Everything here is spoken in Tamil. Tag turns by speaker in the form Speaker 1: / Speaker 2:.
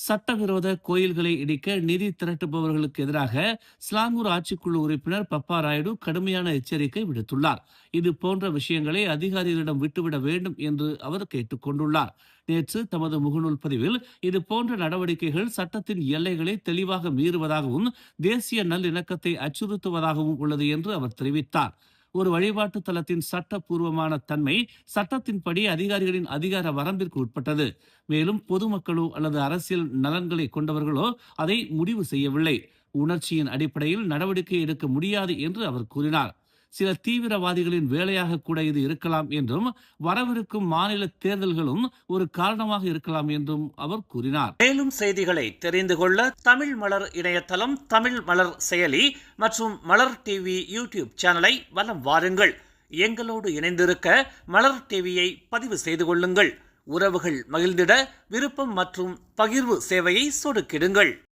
Speaker 1: சட்டவிரோத கோயில்களை இடிக்க நிதி திரட்டுபவர்களுக்கு எதிராக ஸ்லாங்கூர் ஆட்சிக்குழு உறுப்பினர் பப்பா ராயுடு கடுமையான எச்சரிக்கை விடுத்துள்ளார். இது போன்ற விஷயங்களை அதிகாரிகளிடம் விட்டுவிட வேண்டும் என்று அவர் கேட்டுக் கொண்டுள்ளார். நேற்று தமது முகநூல் பதிவில் இது போன்ற நடவடிக்கைகள் சட்டத்தின் எல்லைகளை தெளிவாக மீறுவதாகவும் தேசிய நல்லிணக்கத்தை அச்சுறுத்துவதாகவும் உள்ளது என்று அவர் தெரிவித்தார். ஒரு வழிபாட்டு தலத்தின் சட்டப்பூர்வமான தன்மை சட்டத்தின்படி அதிகாரிகளின் அதிகார வரம்பிற்கு உட்பட்டது. மேலும் பொதுமக்களோ அல்லது அரசியல் நலன்களை கொண்டவர்களோ அதை முடிவு செய்யவில்லை. உணர்ச்சியின் அடிப்படையில் நடவடிக்கை எடுக்க முடியாது என்று அவர் கூறினார். சில தீவிரவாதிகளின் வேலையாக கூட இது இருக்கலாம் என்றும் வரவிருக்கும் மாநில தேர்தல்களும் ஒரு காரணமாக இருக்கலாம் என்றும் அவர் கூறினார். மேலும் செய்திகளை தெரிந்து கொள்ள தமிழ் மலர் இணையதளம், தமிழ் மலர் செயலி மற்றும் மலர் டிவி யூடியூப் சேனலை வலம் வாருங்கள். எங்களோடு இணைந்திருக்க மலர் டிவியை பதிவு செய்து கொள்ளுங்கள். உறவுகள் மகிழ்ந்திட விருப்பம் மற்றும் பகிர்வு சேவையை சொடுக்கிடுங்கள்.